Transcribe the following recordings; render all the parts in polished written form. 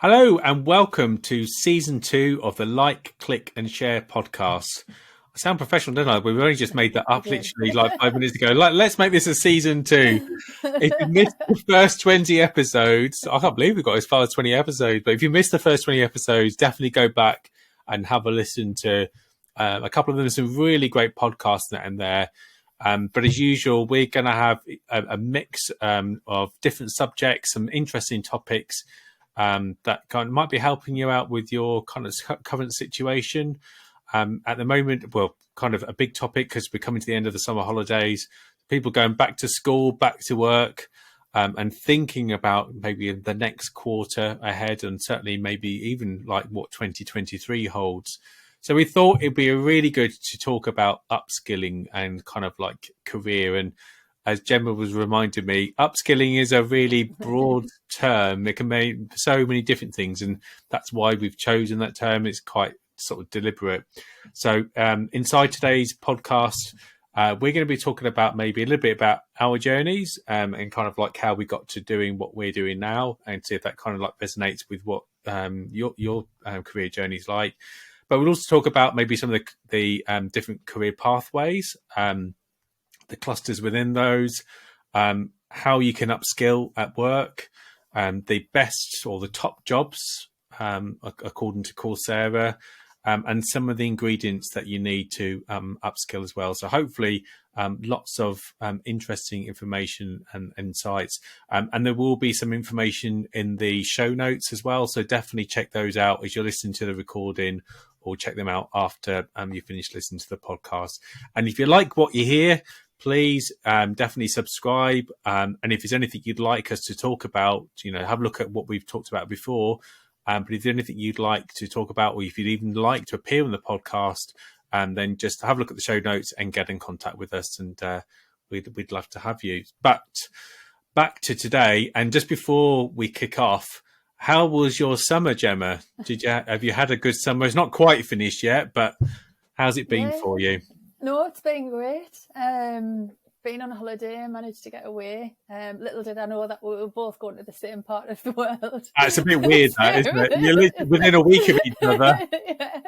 Hello and welcome to season 2 of the Like, Click and Share podcast. I sound professional, don't I? We've only just made that up literally like 5 minutes ago. Let's make this a season 2. If you missed the first 20 episodes, I can't believe we got as far as 20 episodes, but if you missed the first 20 episodes, definitely go back and have a listen to a couple of them. Some really great podcasts in there. But as usual, we're going to have a mix of different subjects, some interesting topics that might be helping you out with your kind of current situation. At the moment, well, kind of a big topic because we're coming to the end of the summer holidays, people going back to school, back to work, and thinking about maybe the next quarter ahead and certainly maybe even like what 2023 holds. So we thought it'd be really good to talk about upskilling and kind of like career. And as Gemma was reminding me, upskilling is a really broad term. It can mean so many different things, and that's why we've chosen that term. It's quite sort of deliberate. So inside today's podcast, we're going to be talking about maybe a little bit about our journeys and kind of like how we got to doing what we're doing now, and see if that kind of like resonates with what your career journey is like. But we'll also talk about maybe some of the different career pathways, the clusters within those, how you can upskill at work, the best or the top jobs according to Coursera, and some of the ingredients that you need to upskill as well. So hopefully lots of interesting information and insights. And there will be some information in the show notes as well. So definitely check those out as you're listening to the recording, or check them out after you finish listening to the podcast. And if you like what you hear, please definitely subscribe. And if there's anything you'd like us to talk about, have a look at what we've talked about before. But if there's anything you'd like to talk about, or if you'd even like to appear on the podcast, then just have a look at the show notes and get in contact with us. And we'd love to have you. But back to today. And just before we kick off, how was your summer, Gemma? Have you had a good summer? It's not quite finished yet, but how's it been for you? No, it's been great. Been on a holiday, managed to get away. Little did I know that we were both going to the same part of the world. It's a bit weird, that, isn't it? You're within a week of each other. Yeah,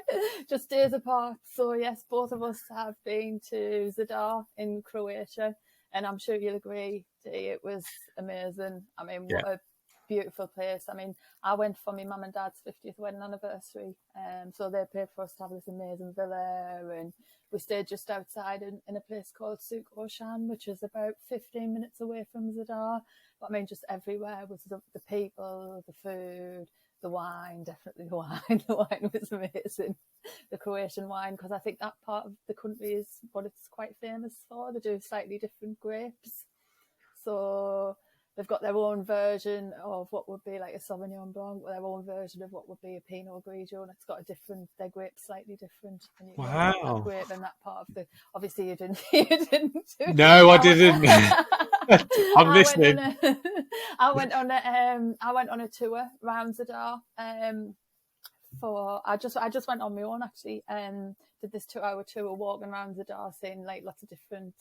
just days apart. So yes, both of us have been to Zadar in Croatia, and I'm sure you'll agree, Dee, it was amazing. I mean, what a beautiful place. I mean, I went for my mum and dad's 50th wedding anniversary, so they paid for us to have this amazing villa, and we stayed just outside in a place called Souk Oshan, which is about 15 minutes away from Zadar. But I mean, just everywhere was the people, the food, the wine, definitely the wine. The wine was amazing, the Croatian wine, because I think that part of the country is what it's quite famous for. They do slightly different grapes. So they've got their own version of what would be like a Sauvignon Blanc, their own version of what would be a Pinot Grigio, and it's got their grapes slightly different. And you wow! That grape and that part of the. Obviously, you didn't. You didn't. No, I didn't. I'm listening. I went on a tour around Zadar. I just went on my own actually. Did this 2-hour tour walking around Zadar, seeing like lots of different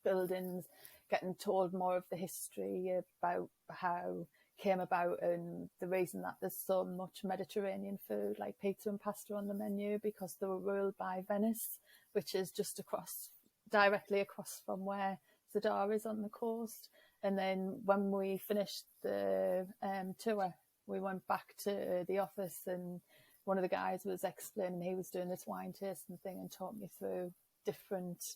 buildings, getting told more of the history about how it came about and the reason that there's so much Mediterranean food like pizza and pasta on the menu, because they were ruled by Venice, which is just directly across from where Zadar is on the coast. And then when we finished the tour, we went back to the office, and one of the guys was explaining, he was doing this wine tasting thing and taught me through different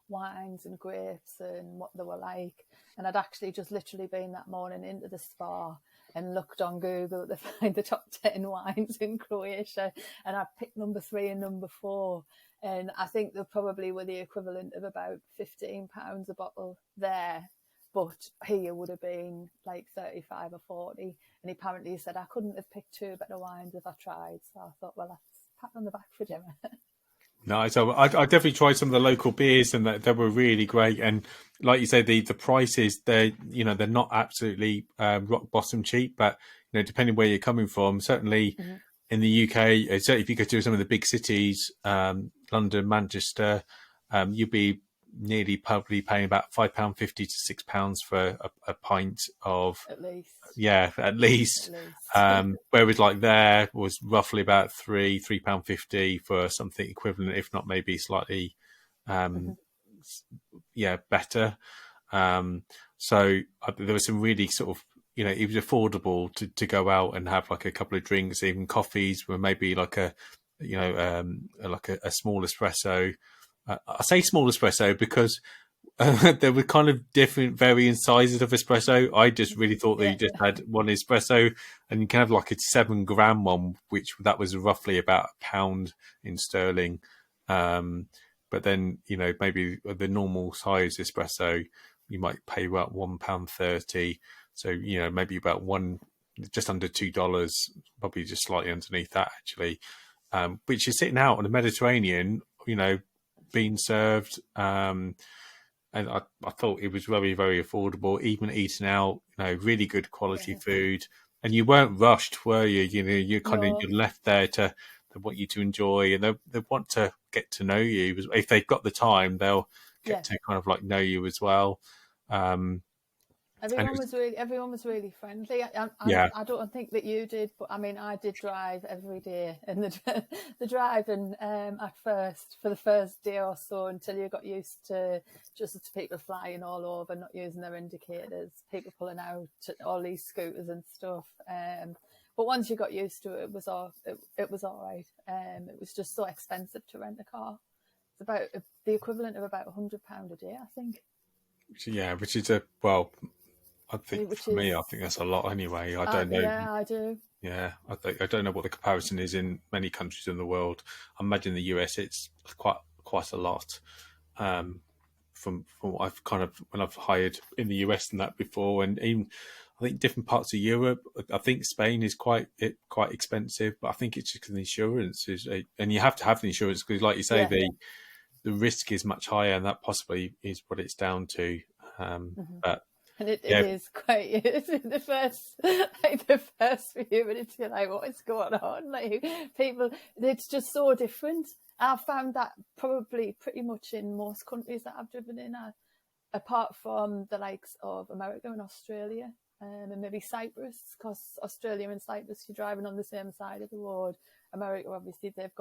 wines and grapes and what they were like. And I'd actually just literally been that morning into the spa and looked on Google to find the top 10 wines in Croatia, and I picked number 3 and number 4, and I think they probably were the equivalent of about £15 a bottle there, but here would have been like 35 or 40. And apparently he said I couldn't have picked 2 better wines if I tried. So I thought, well, that's a pat on the back for Gemma. Nice. I definitely tried some of the local beers, and they were really great. And like you say, the prices, they're not absolutely rock bottom cheap, but depending where you're coming from, certainly in the UK, certainly if you go to some of the big cities, London, Manchester, you'd be nearly probably paying about £5.50 to £6 for a pint of, At least. yeah, at least. Whereas like there was roughly about £3.50 for something equivalent, if not maybe slightly, better. So there was some really sort of, it was affordable to go out and have like a couple of drinks, even coffees were maybe like like a small espresso. I say small espresso because there were kind of different varying sizes of espresso. I just really thought that you just had one espresso, and you can have like a 7-gram one, which that was roughly about £1 in sterling. But then, maybe the normal size espresso, you might pay about £1.30. So, maybe about just under $2, probably just slightly underneath that actually, which is sitting out on the Mediterranean, being served. And I thought it was very, very affordable, even eating out, really good quality food. And you weren't rushed, were you? You're you're left there they want you to enjoy, and they want to get to know you. If they've got the time, they'll get to kind of like know you as well. Everyone was really friendly. I don't think that you did, but I mean, I did drive every day, and the driving at first for the first day or so until you got used to just people flying all over, not using their indicators, people pulling out all these scooters and stuff. But once you got used to it, it was all right. It was just so expensive to rent a car. It's about the equivalent of about £100 a day, I think. Yeah, which is I think for me, I think that's a lot anyway. I don't know. Yeah, I do. Yeah, I don't know what the comparison is in many countries in the world. I imagine the US, it's quite a lot. From what I've when I've hired in the US and that before, and even I think different parts of Europe. I think Spain is quite expensive, but I think it's just because the insurance and you have to have the insurance because, like you say, the risk is much higher, and that possibly is what it's down to. But. And it is quite the first few minutes you're like, what is going on? Like people, it's just so different. I've found that probably pretty much in most countries that I've driven in, apart from the likes of America and Australia, and maybe Cyprus, because Australia and Cyprus, you're driving on the same side of the road. America, obviously, they've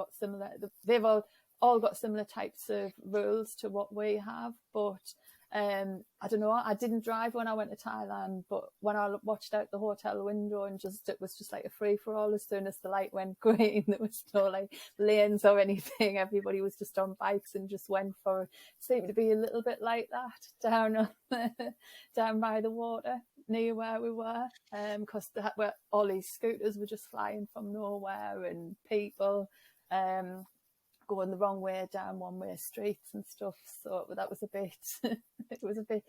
all got similar types of rules to what we have, but I don't know, I didn't drive when I went to Thailand, but when I watched out the hotel window and it was just like a free-for-all. As soon as the light went green, there was no like lanes or anything. Everybody was just on bikes and just went for it. Seemed to be a little bit like that down by the water near where we were, because all these scooters were just flying from nowhere, and people going the wrong way down one-way streets and stuff. So that was a bit, it was a bit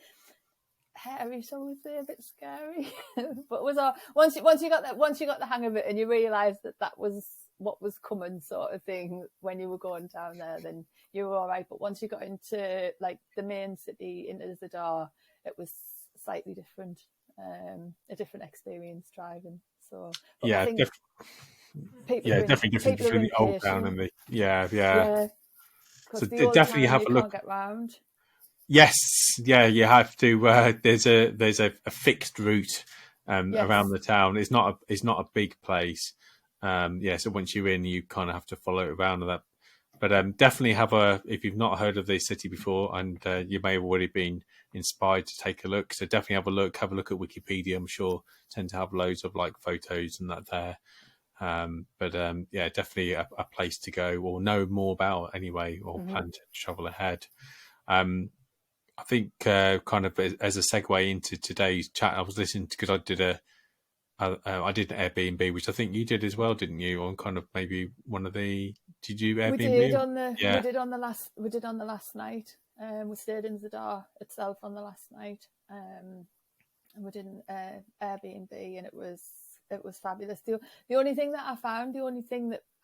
hairy, shall we say, a bit scary. But it was all, once you got the hang of it, and you realised that was what was coming, sort of thing, when you were going down there, then you were all right. But once you got into like the main city, into Zadar, it was slightly different, a different experience driving. So yeah, I think definitely different between the old town and the because the old definitely town have you a look. can't get round. Yes, you have to. There's a fixed route around the town. It's not a big place. So once you're in, you kind of have to follow it around and that. But definitely if you've not heard of the city before, and you may have already been inspired to take a look, so definitely have a look at Wikipedia. I'm sure tend to have loads of like photos and that there. Definitely a place to go or know more about anyway, or plan to travel ahead. I think kind of as a segue into today's chat, I was listening because I did an Airbnb, which I think you did as well, didn't you? On kind of maybe one of the, did you Airbnb? We did on the last night. We stayed in Zadar itself on the last night, and we did an Airbnb, and it was fabulous. The only thing that I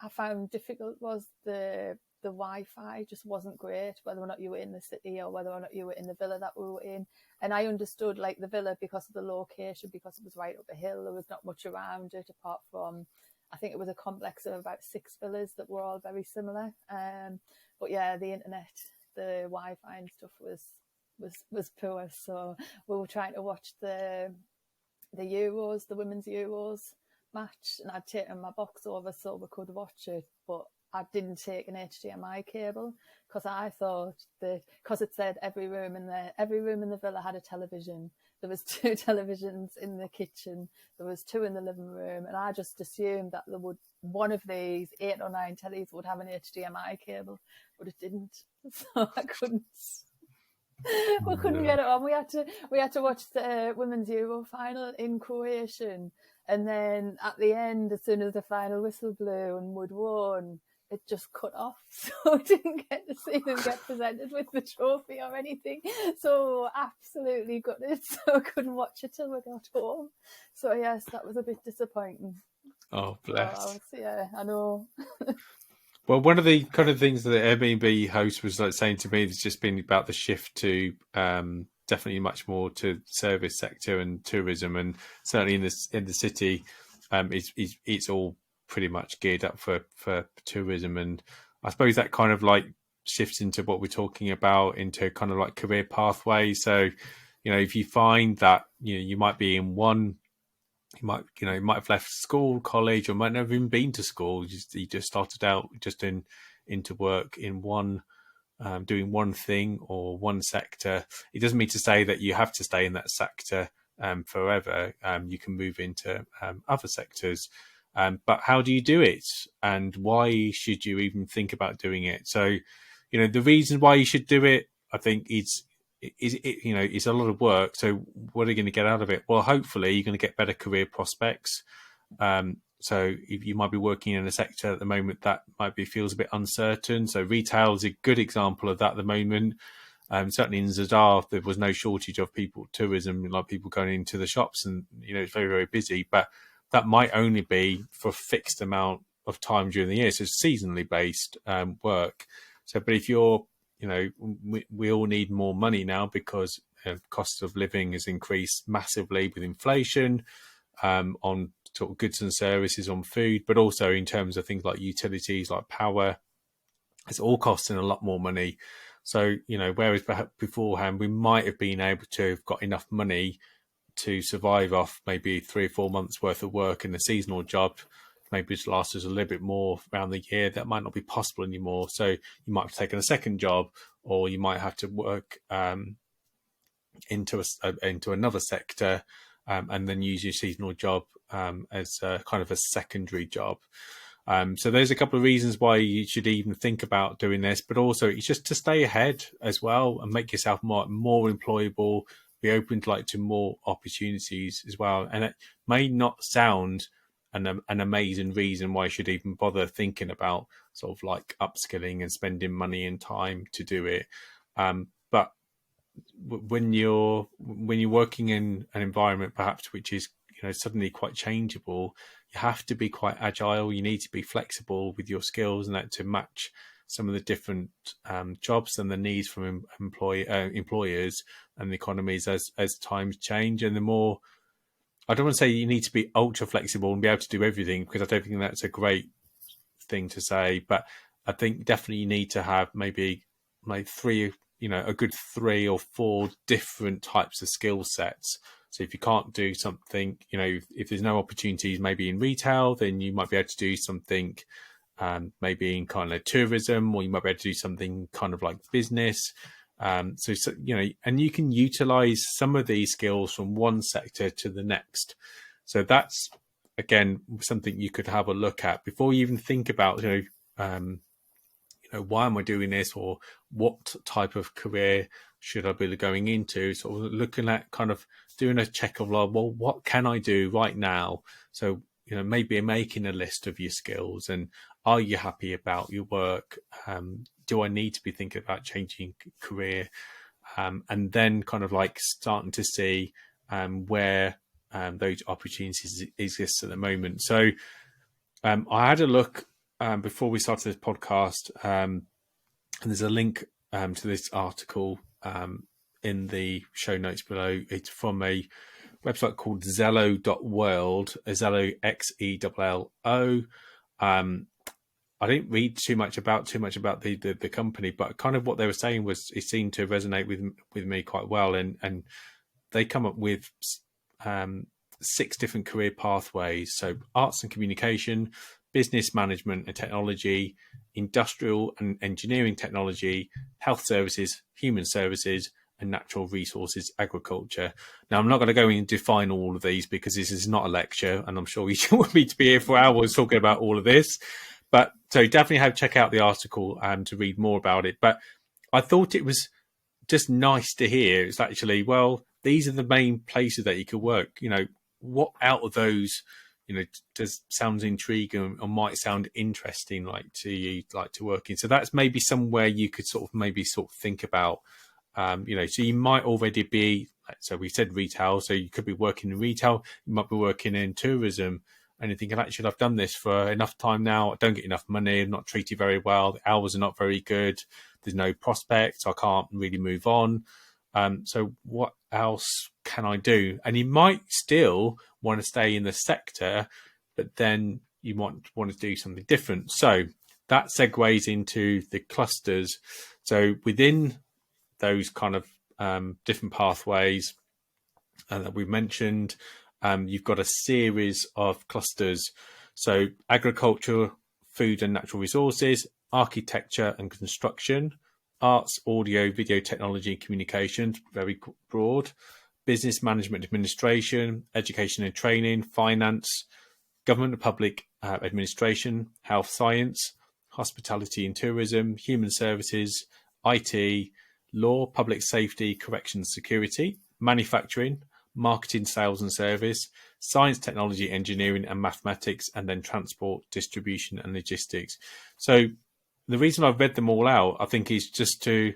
found difficult was the Wi-Fi just wasn't great, whether or not you were in the city or whether or not you were in the villa that we were in. And I understood like the villa because of the location, because it was right up a hill. There was not much around it apart from, I think it was a complex of about 6 villas that were all very similar. But yeah, the internet the Wi-Fi and stuff was poor. So we were trying to watch the Euros, the women's Euros match, and I'd taken my box over so we could watch it, but I didn't take an HDMI cable because I thought because it said every room in the villa had a television. There was 2 televisions in the kitchen. There was 2 in the living room, and I just assumed that one of these 8 or 9 tellies would have an HDMI cable, but it didn't. So I couldn't. We couldn't get it on. We had to watch the women's Euro final in Croatian, and then at the end, as soon as the final whistle blew and we'd won, it just cut off, so I didn't get to see them get presented with the trophy or anything. So absolutely gutted, so I couldn't watch it till we got home. So yes, that was a bit disappointing. Oh, bless. Yeah, I know. Well, one of the kind of things that the Airbnb host was like saying to me has just been about the shift to definitely much more to service sector and tourism, and certainly in the city, it's all pretty much geared up for tourism. And I suppose that kind of like shifts into what we're talking about, into kind of like career pathways. So, if you find that you might be in one, you might have left school, college, or might never even been to school. You just started out just into work in one, doing one thing or one sector. It doesn't mean to say that you have to stay in that sector forever. You can move into other sectors. But how do you do it, and why should you even think about doing it? So, the reason why you should do it, I think, it's a lot of work. So what are you going to get out of it? Well, hopefully you're going to get better career prospects. So if you might be working in a sector at the moment that feels a bit uncertain. So retail is a good example of that at the moment. Certainly in Zadar, there was no shortage of tourism, like people going into the shops, and it's very, very busy. But that might only be for a fixed amount of time during the year. So it's seasonally based work. So, but if you're, we all need more money now because cost of living has increased massively with inflation on sort of goods and services, on food, but also in terms of things like utilities, like power. It's all costing a lot more money. So, whereas perhaps beforehand we might have been able to have got enough money to survive off maybe 3 or 4 months worth of work in a seasonal job, maybe just last us a little bit more around the year. That might not be possible anymore. So you might have taken a second job, or you might have to work into another sector and then use your seasonal job as kind of a secondary job. So there's a couple of reasons why you should even think about doing this, but also it's just to stay ahead as well and make yourself more employable, be open to more opportunities as well. And it may not sound an amazing reason why you should even bother thinking about sort of like upskilling and spending money and time to do it. But when you're working in an environment perhaps which is suddenly quite changeable, you have to be quite agile. You need to be flexible with your skills and that to match some of the different jobs and the needs from employers and the economies as times change. And the more, I don't want to say you need to be ultra flexible and be able to do everything, because I don't think that's a great thing to say, but I think definitely you need to have maybe like a good 3 or 4 different types of skill sets. So if you can't do something, if there's no opportunities maybe in retail, then you might be able to do something maybe in kind of tourism, or you might be able to do something kind of like business. And you can utilize some of these skills from one sector to the next. So that's, again, something you could have a look at before you even think about, why am I doing this, or what type of career should I be going into? So looking at kind of doing a check of like, well, what can I do right now? So, maybe making a list of your skills, and are you happy about your work? Do I need to be thinking about changing career? And then kind of like starting to see where those opportunities exist at the moment. So I had a look before we started this podcast, and there's a link to this article in the show notes below. It's from a website called Zello.world, Zello XELLO. I didn't read too much about the company, but kind of what they were saying was it seemed to resonate with me quite well, and they come up with 6 different career pathways. So arts and communication, business management and technology, industrial and engineering technology, health services, human services, and natural resources agriculture. Now, I'm not going to go in and define all of these because this is not a lecture, and I'm sure you want me to be here for hours talking about all of this. But so definitely check out the article to read more about it. But I thought it was just nice to hear. It's actually, well, these are the main places that you could work. What out of those, does sounds intriguing or might sound interesting, like to you, like to work in. So that's maybe somewhere you could sort of think about. So you might already be, so we said retail, so you could be working in retail, you might be working in tourism, and you're thinking, actually, I've done this for enough time now, I don't get enough money, I'm not treated very well, the hours are not very good, there's no prospects, I can't really move on. So what else can I do? And you might still want to stay in the sector, but then you might want to do something different. So that segues into the clusters. So within those kind of different pathways that we mentioned, you've got a series of clusters. So agriculture, food and natural resources, architecture and construction, arts, audio, video, technology, communications, very broad, business management, administration, education and training, finance, government and public administration, health science, hospitality and tourism, human services, IT, law, public safety, corrections, security, manufacturing, marketing, sales and service, science, technology, engineering and mathematics, and then transport, distribution and logistics. So the reason I've read them all out, I think, is just you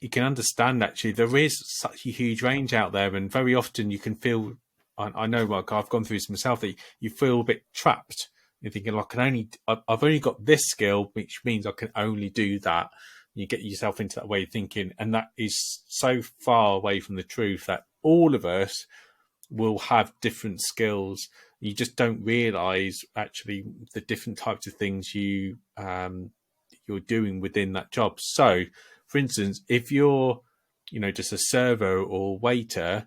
can understand actually there is such a huge range out there, and very often you can feel, I know, like I've gone through this myself, that you feel a bit trapped. You're thinking, like, I've only got this skill, which means I can only do that. You get yourself into that way of thinking, and that is so far away from the truth that all of us will have different skills. You just don't realize actually the different types of things you're doing within that job. So, for instance, if you're, just a server or waiter,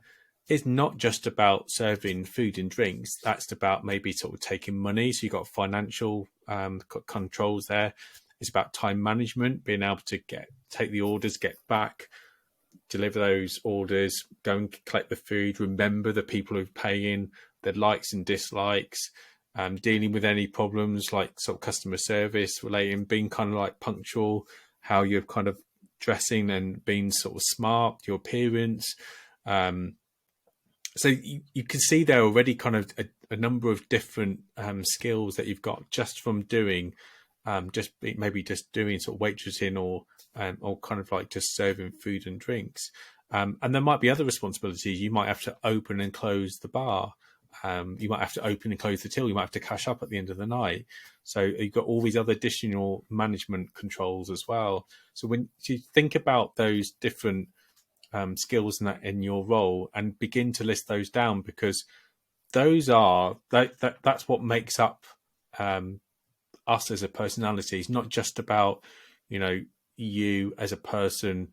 it's not just about serving food and drinks. That's about maybe sort of taking money. So you've got financial controls there. It's about time management, being able to take the orders, get back, deliver those orders, go and collect the food, remember the people who are paying, their likes and dislikes, dealing with any problems like sort of customer service relating, being kind of like punctual, how you're kind of dressing and being sort of smart, your appearance. So you can see there already kind of a number of different skills that you've got just from doing just doing sort of waitressing or kind of like just serving food and drinks. And there might be other responsibilities. You might have to open and close the bar. You might have to open and close the till. You might have to cash up at the end of the night. So you've got all these other additional management controls as well. So when you think about those different skills in your role and begin to list those down, because those are that's what makes up us as a personality. It's not just about you as a person,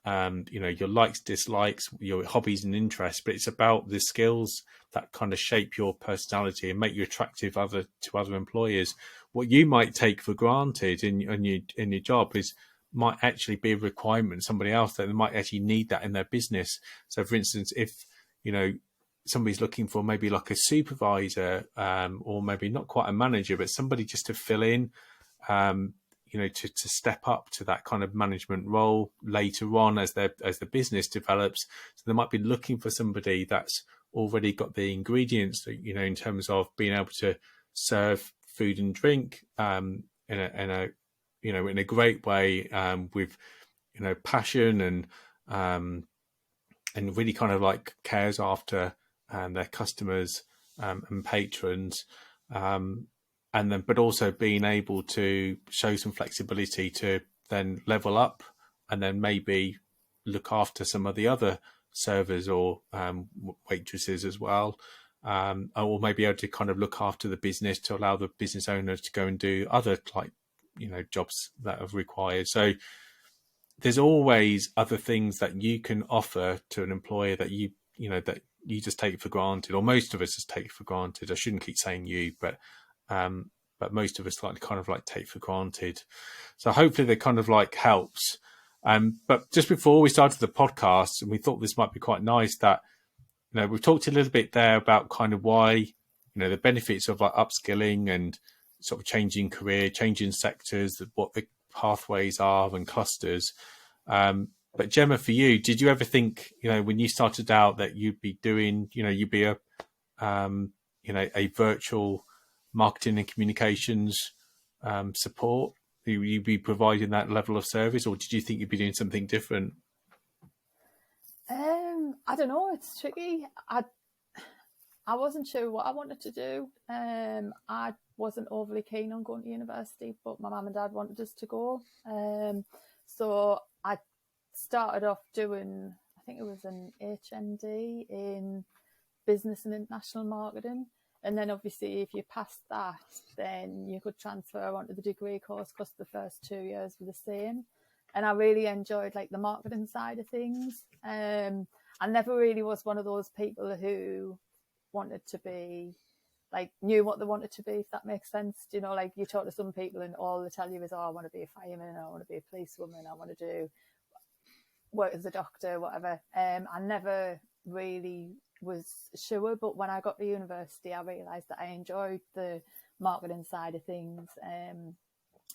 your likes, dislikes, your hobbies and interests, but it's about the skills that kind of shape your personality and make you attractive to other employers. What you might take for granted in your job might actually be a requirement somebody else, that they might actually need that in their business. So for instance, if somebody's looking for maybe like a supervisor, or maybe not quite a manager, but somebody just to fill in, to step up to that kind of management role later on as the business develops. So they might be looking for somebody that's already got the ingredients, in terms of being able to serve food and drink in a great way, with passion and really kind of like cares after their customers and patrons, but also being able to show some flexibility to then level up and then maybe look after some of the other servers or waitresses as well. or maybe able to kind of look after the business to allow the business owner to go and do other jobs that are required. So there's always other things that you can offer to an employer that that you just take for granted, or most of us just take for granted. I shouldn't keep saying you, but most of us kind of take for granted. So hopefully that kind of helps. But just before we started the podcast, and we thought this might be quite nice, that we've talked a little bit there about kind of why the benefits of upskilling and sort of changing career, changing sectors, what the pathways are and clusters. But Gemma, for you, did you ever think, when you started out, that you'd be doing, you'd be a virtual marketing and communications support? You'd be providing that level of service, or did you think you'd be doing something different? I don't know. It's tricky. I wasn't sure what I wanted to do. I wasn't overly keen on going to university, but my mum and dad wanted us to go. So I started off doing, I think it was an HND in business and international marketing. And then obviously if you passed that, then you could transfer onto the degree course because the first 2 years were the same. And I really enjoyed the marketing side of things. I never really was one of those people who wanted to be knew what they wanted to be, if that makes sense. You talk to some people and all they tell you is, I want to be a fireman, I want to be a policewoman, I want to work as a doctor, whatever. I never really was sure, but when I got to university I realised that I enjoyed the marketing side of things, and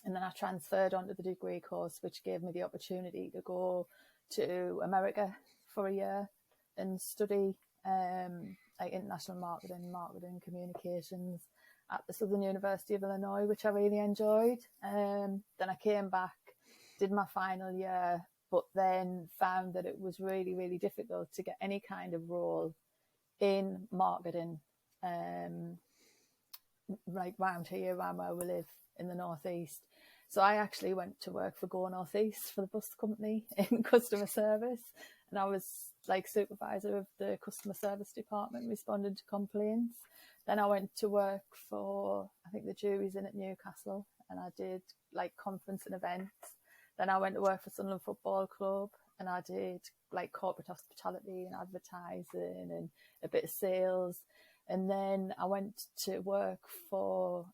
then I transferred onto the degree course, which gave me the opportunity to go to America for a year and study international marketing communications at the Southern University of Illinois, which I really enjoyed. Then I came back, did my final year, but then found that it was really, really difficult to get any kind of role in marketing, round here, around where we live in the Northeast. So I actually went to work for Go Northeast for the bus company in customer service, and I was supervisor of the customer service department, responding to complaints. Then I went to work for, I think, the Jury's Inn at Newcastle, and I did conference and events. Then I went to work for Sunderland Football Club, and I did corporate hospitality and advertising and a bit of sales. And then I went to work for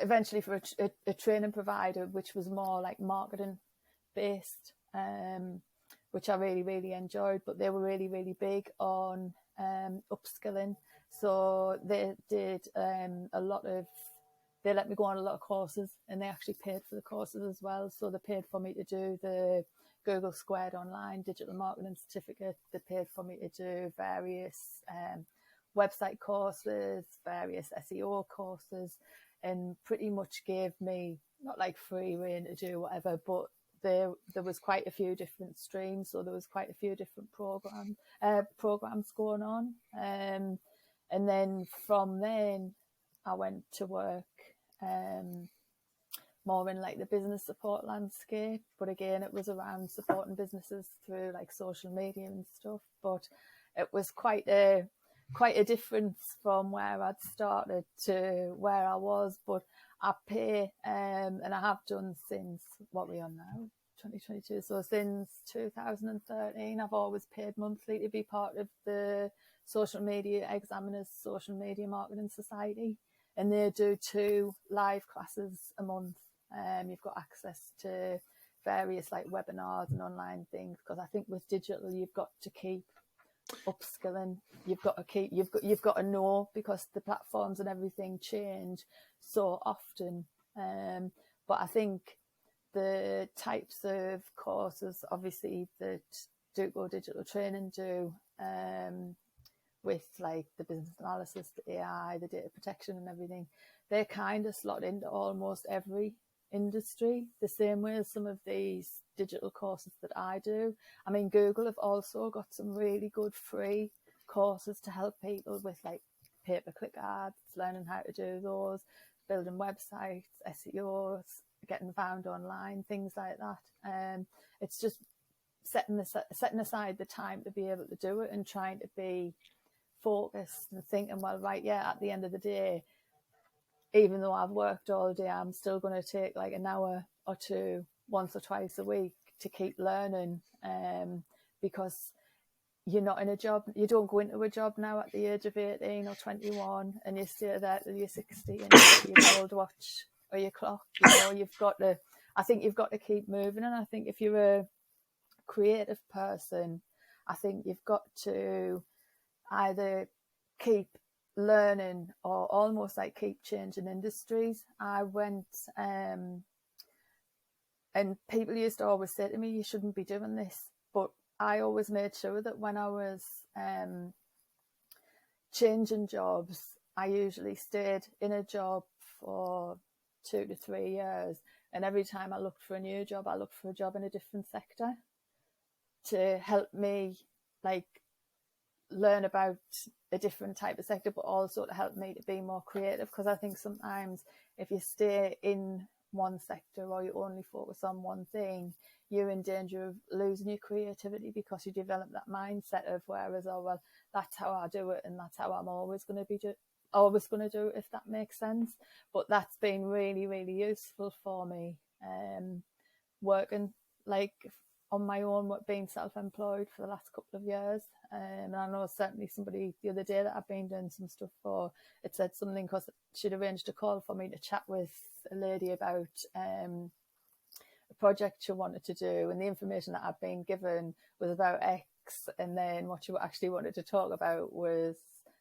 eventually for a training provider, which was more marketing based, which I really, really enjoyed. But they were really, really big on upskilling. So they did they let me go on a lot of courses, and they actually paid for the courses as well. So they paid for me to do the Google Squared Online Digital Marketing Certificate. They paid for me to do various website courses, various SEO courses, and pretty much gave me not free rein to do whatever, but there was quite a few different streams, so there was quite a few different programs going on. And then from then I went to work more in the business support landscape, but again it was around supporting businesses through social media and stuff. But it was quite a difference from where I'd started to where I was. But I pay, and I have done since, what we're on now, 2022. So since 2013, I've always paid monthly to be part of the Social Media Examiners Social Media Marketing Society. And they do 2 live classes a month. You've got access to various webinars and online things, because I think with digital you've got to keep upskilling. You've got to know, because the platforms and everything change so often. But I think the types of courses, obviously, that Go Digital Training do, with the business analysis, the AI, the data protection and everything, they're kind of slot into almost every industry, the same way as some of these digital courses that I do. I mean, Google have also got some really good free courses to help people with pay-per-click ads, learning how to do those, building websites, SEO, getting found online, things like that. It's just setting aside the time to be able to do it and trying to be focused and thinking, well, right, yeah, at the end of the day, even though I've worked all day, I'm still going to take like an hour or two once or twice a week to keep learning, because you're not in a job. You don't go into a job now at the age of 18 or 21 and you stay there till you're 60 and you've got your gold watch or your clock. I think you've got to keep moving. And I think if you're a creative person, I think you've got to either keep learning or almost like keep changing industries. I went and people used to always say to me, you shouldn't be doing this, but I always made sure that when I was changing jobs, I usually stayed in a job for 2 to 3 years, and every time I looked for a new job, I looked for a job in a different sector to help me like learn about a different type of sector, but also to help me to be more creative, because I think sometimes if you stay in one sector or you only focus on one thing, you're in danger of losing your creativity because you develop that mindset of whereas, oh well, that's how I do it and that's how I'm always going to do it, if that makes sense. But that's been really, really useful for me, working like on my own, being self-employed for the last couple of years. And I know certainly somebody the other day that I've been doing some stuff for, it said something because she'd arranged a call for me to chat with a lady about a project she wanted to do, and the information that I've been given was about X, and then what she actually wanted to talk about was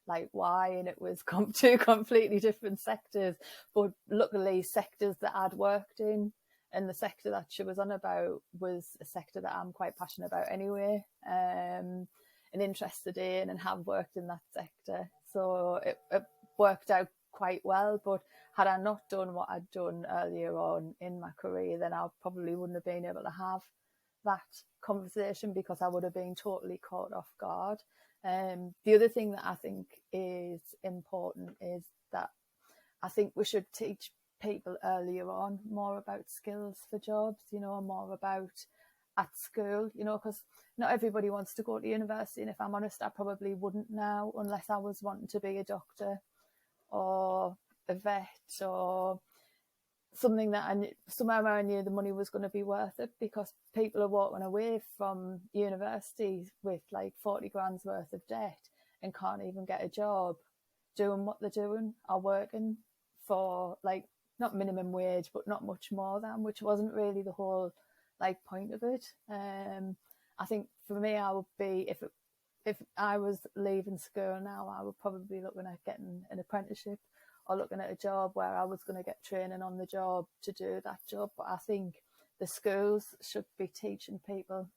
like Y, and it was two completely different sectors, but luckily sectors that I'd worked in. And the sector that she was on about was a sector that I'm quite passionate about anyway, and interested in, and have worked in that sector. So it worked out quite well. But had I not done what I'd done earlier on in my career, then I probably wouldn't have been able to have that conversation, because I would have been totally caught off guard. The other thing that I think is important is that I think we should teach people earlier on more about skills for jobs, more about at school, because not everybody wants to go to university. And if I'm honest, I probably wouldn't now, unless I was wanting to be a doctor or a vet or something that somewhere where I knew the money was going to be worth it, because people are walking away from university with like 40 grand's worth of debt and can't even get a job doing what they're doing, or working for like not minimum wage, but not much more than, which wasn't really the whole like point of it. I think for me, I would be, if I was leaving school now, I would probably be looking at getting an apprenticeship or looking at a job where I was going to get training on the job to do that job. But I think the schools should be teaching people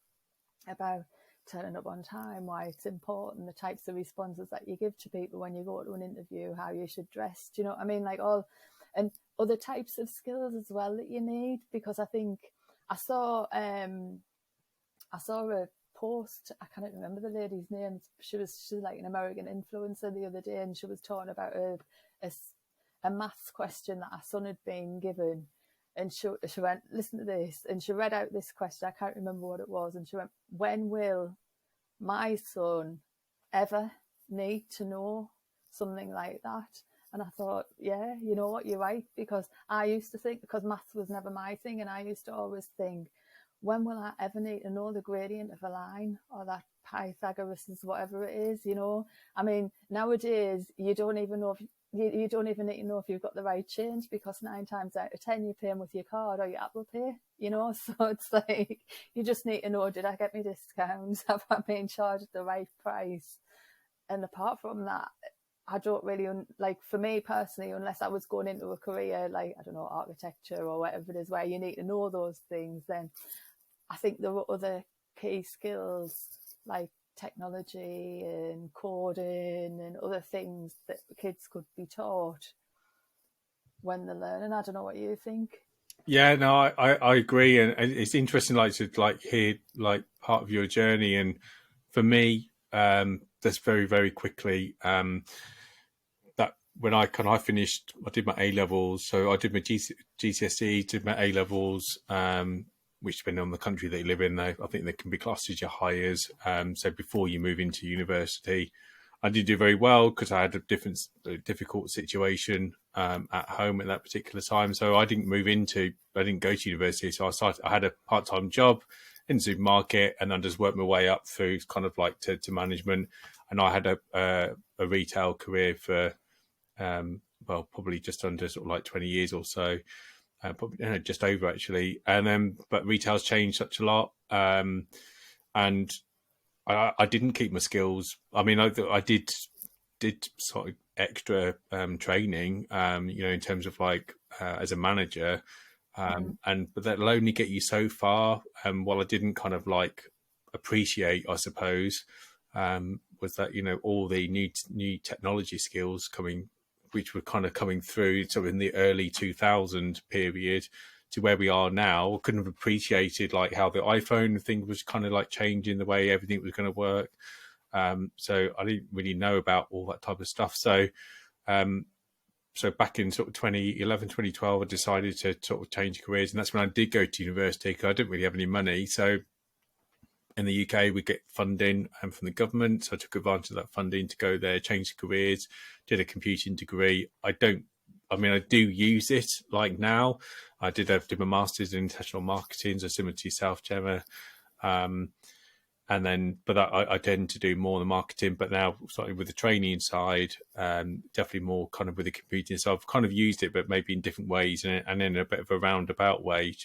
about turning up on time, why it's important, the types of responses that you give to people when you go to an interview, how you should dress, do you know what I mean? Like all, and other types of skills as well that you need, because I think I saw a post, I can't remember the lady's name, she's like an American influencer the other day, and she was talking about a maths question that her son had been given, and she went, listen to this, and she read out this question, I can't remember what it was, and she went, when will my son ever need to know something like that? And I thought, yeah, you know what, you're right, because I used to think, because maths was never my thing, and I used to always think, when will I ever need to know the gradient of a line, or that Pythagoras is whatever it is, I mean, nowadays, you don't even know if you don't even need to know if you've got the right change, because 9 times out of 10 you're paying with your card or your Apple Pay, so it's like, you just need to know, did I get my discounts? Have I been charged the right price? And apart from that, I don't really, like for me personally, unless I was going into a career like, I don't know, architecture or whatever it is, where you need to know those things, then I think there are other key skills like technology and coding and other things that kids could be taught when they're learning. I don't know what you think. Yeah, no, I agree, and it's interesting, like to hear like part of your journey. And for me, that's very, very quickly. That when I finished, I did my A levels, so I did my GCSE, did my A levels, which depending on the country that you live in, though, I think they can be classed as your hires. So before you move into university, I did do very well because I had a difficult situation at home at that particular time. So I didn't go to university. So I had a part-time job in the supermarket, and then just worked my way up through kind of like to management. And I had a retail career for, probably just under sort of like 20 years or so. Probably just over actually, but retail's changed such a lot, and I didn't keep my skills. I mean, I did sort of extra training, in terms of like as a manager, but that'll only get you so far. What I didn't kind of like appreciate, I suppose, was that all the new technology skills which were kind of coming through sort of in the early 2000 period to where we are now. Couldn't have appreciated like how the iPhone thing was kind of like changing the way everything was going to work. So I didn't really know about all that type of stuff. So back in sort of 2011, 2012, I decided to sort of change careers. And that's when I did go to university because I didn't really have any money. So in the UK, we get funding from the government. So I took advantage of that funding to go there, change careers, did a computing degree. I do use it like now. I did my master's in international marketing, so similar to yourself, Gemma. But I tend to do more of the marketing, but now starting with the training side, definitely more kind of with the computing. So I've kind of used it, but maybe in different ways and in a bit of a roundabout way,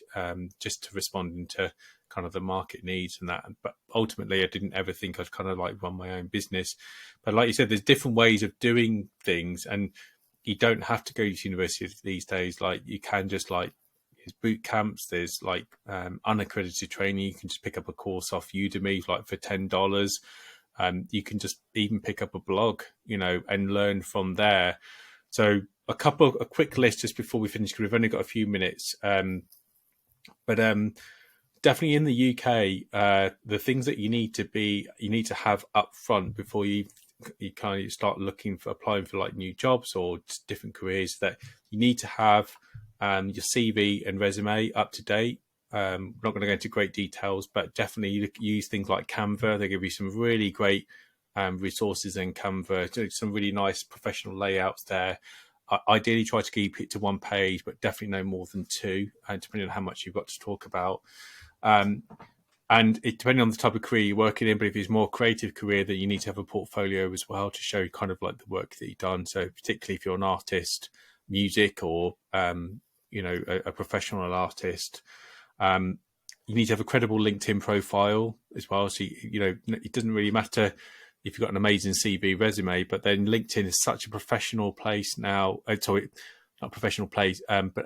just to respond into kind of the market needs and that. But ultimately, I didn't ever think I'd kind of like run my own business. But like you said, there's different ways of doing things, and you don't have to go to university these days. Like you can just like, there's boot camps, there's like unaccredited training. You can just pick up a course off Udemy like for $10. You can just even pick up a blog, and learn from there. So a quick list just before we finish, because we've only got a few minutes. Definitely in the UK, the things that you need to have up front before you kind of start applying for like new jobs or different careers, that you need to have your CV and resume up to date. I'm not going to go into great details, but definitely use things like Canva. They give you some really great resources in Canva, some really nice professional layouts there. Ideally, try to keep it to one page, but definitely no more than two, depending on how much you've got to talk about. And it depending on the type of career you're working in, but if it's more creative career, then you need to have a portfolio as well to show kind of like the work that you've done. So particularly if you're an artist, music, or a professional artist, you need to have a credible LinkedIn profile as well. So it doesn't really matter if you've got an amazing CV resume, but then LinkedIn is such a professional place now. Sorry, not professional place, but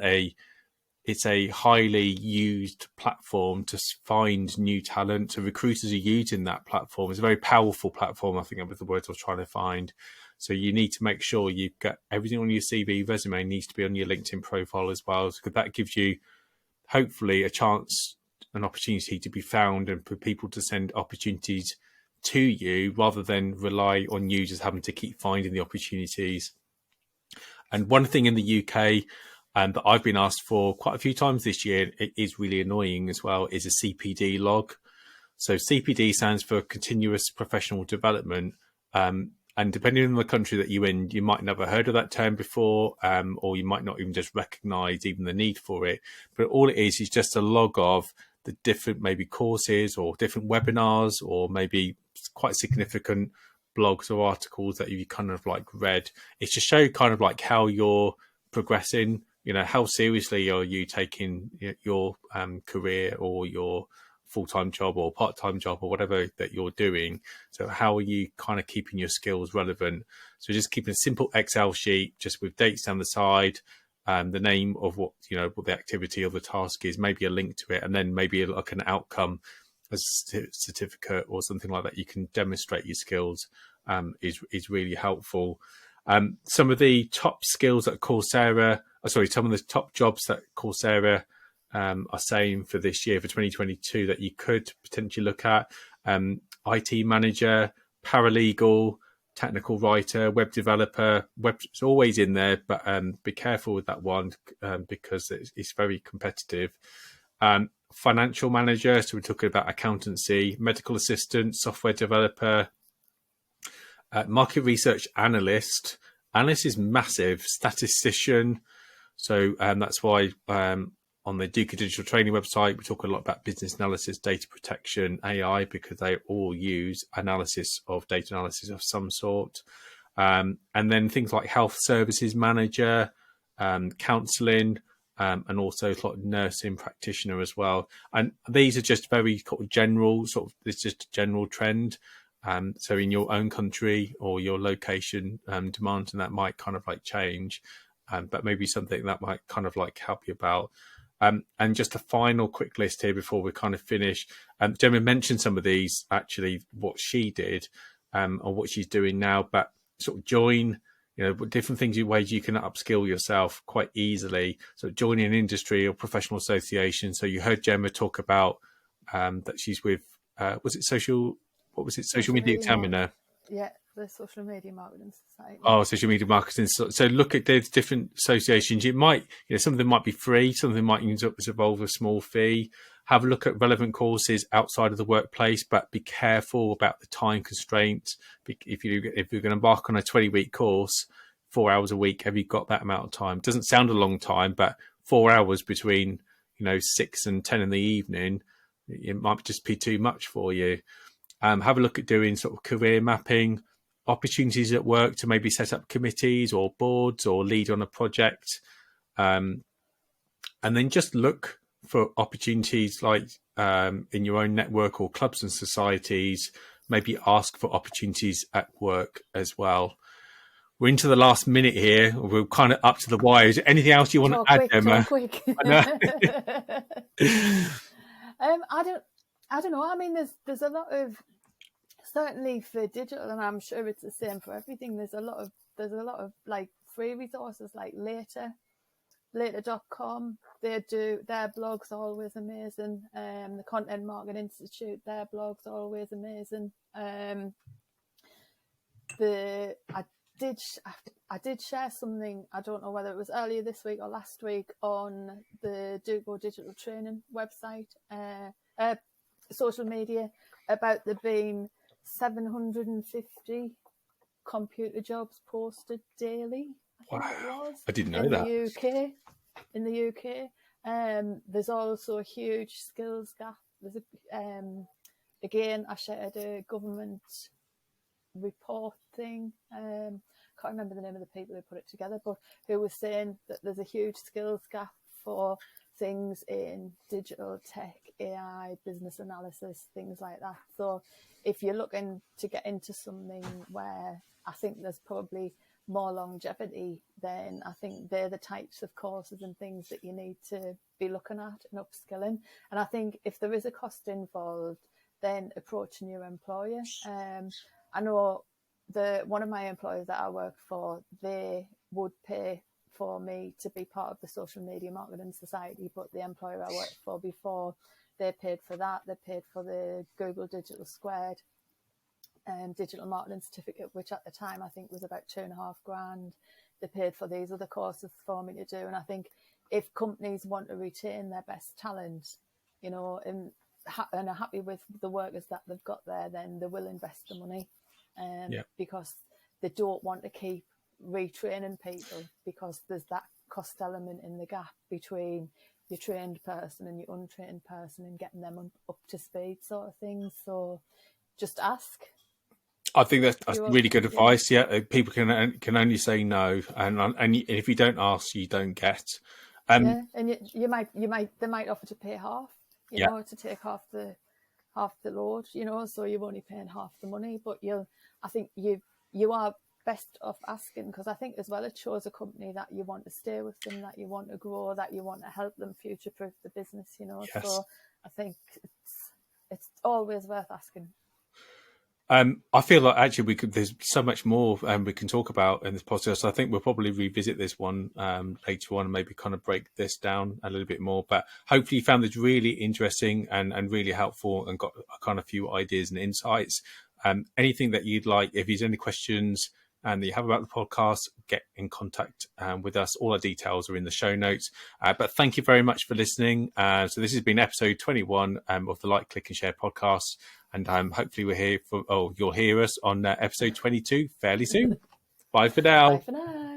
it's a highly used platform to find new talent. So recruiters are using that platform. It's a very powerful platform, I think that was the words I was trying to find. So you need to make sure you've got everything on your CV resume needs to be on your LinkedIn profile as well, because that gives you hopefully an opportunity to be found and for people to send opportunities to you rather than rely on you just having to keep finding the opportunities. And one thing in the UK that I've been asked for quite a few times this year, it is really annoying as well, is a CPD log. So CPD stands for Continuous Professional Development. And depending on the country that you're in, you might never heard of that term before, or you might not even just recognize even the need for it. But all it is just a log of the different maybe courses or different webinars, or maybe quite significant blogs or articles that you kind of like read. It's to show kind of like how you're progressing, how seriously are you taking your career or your full-time job or part-time job or whatever that you're doing. So how are you kind of keeping your skills relevant? So just keeping a simple Excel sheet just with dates down the side, the name of what the activity or the task is, maybe a link to it, and then maybe like an outcome, a certificate or something like that. You can demonstrate your skills is really helpful. Some of the top skills that some of the top jobs that Coursera are saying for this year, for 2022, that you could potentially look at: IT manager, paralegal, technical writer, web developer. It's always in there, but be careful with that one because it's very competitive. financial manager, so we're talking about accountancy, medical assistant, software developer, market research analyst. Analyst is massive. Statistician. So that's why on the Duke of Digital Training website, we talk a lot about business analysis, data protection, AI, because they all use analysis of data analysis of some sort. And then things like health services manager, counselling, and also sort of nursing practitioner as well. And these are just very general, it's just a general trend. So in your own country or your location, demand, and that might kind of like change, but maybe something that might kind of like help you about. And just a final quick list here before we kind of finish. Gemma mentioned some of these, actually, what she did or what she's doing now, but sort of join, different things, ways you can upskill yourself quite easily. So joining an industry or professional association. So you heard Gemma talk about that she's with, Social Media Examiner? Yeah, the Social Media Marketing Society. Oh, Social Media Marketing. So look at the different associations. It might, some of them might be free. Some of them might involve a small fee. Have a look at relevant courses outside of the workplace, but be careful about the time constraints. If you're going to embark on a 20-week course, 4 hours a week, have you got that amount of time? It doesn't sound a long time, but 4 hours between, 6 and 10 in the evening, it might just be too much for you. Have a look at doing sort of career mapping, opportunities at work to maybe set up committees or boards or lead on a project. And then just look for opportunities like in your own network or clubs and societies. Maybe ask for opportunities at work as well. We're into the last minute here. We're kind of up to the wire. Is there anything else you want to add, Gemma? Quick. I don't know. I mean, there's a lot of, certainly for digital, and I'm sure it's the same for everything. There's a lot of like free resources like later.com. Their blogs are always amazing. The Content Marketing Institute, their blogs are always amazing. I did share something, I don't know whether it was earlier this week or last week, on the Duke Digital Training website, social media, about there being 750 computer jobs posted daily. I think it was. I didn't know that. In the UK. There's also a huge skills gap. There's again, I shared a government report thing. Can't remember the name of the people who put it together, but who was saying that there's a huge skills gap for things in digital tech, AI, business analysis, things like that. So if you're looking to get into something where I think there's probably more longevity, then I think they're the types of courses and things that you need to be looking at and upskilling. And I think if there is a cost involved, then approaching your employer. I know one of my employers that I work for, they would pay for me to be part of the Social Media Marketing Society, but the employer I worked for before, they paid for that. They paid for the Google Digital Squared digital marketing certificate, which at the time I think was about $2,500. They paid for these other courses for me to do. And I think if companies want to retain their best talent, and are happy with the workers that they've got there, then they will invest the money because they don't want to keep retraining people, because there's that cost element in the gap between your trained person and your untrained person and getting them up to speed sort of thing. So just ask. I think that's really good advice. Yeah, people can only say no, and if you don't ask, you don't get. And they might offer to pay half, to take half the load, so you're only paying half the money. But I think you are best off asking, because I think as well it shows a company that you want to stay with them, that you want to grow, that you want to help them future-proof the business. Yes. So I think it's always worth asking. I feel like actually there's so much more we can talk about in this podcast. So I think we'll probably revisit this one later on and maybe kind of break this down a little bit more. But hopefully you found this really interesting and really helpful and got a kind of few ideas and insights. Anything that you'd like, if there's any questions, that you have about the podcast, get in contact with us. All our details are in the show notes. But thank you very much for listening. So this has been episode 21 of the Like, Click and Share podcast. And hopefully you'll hear us on episode 22 fairly soon. Bye for now. Bye for now.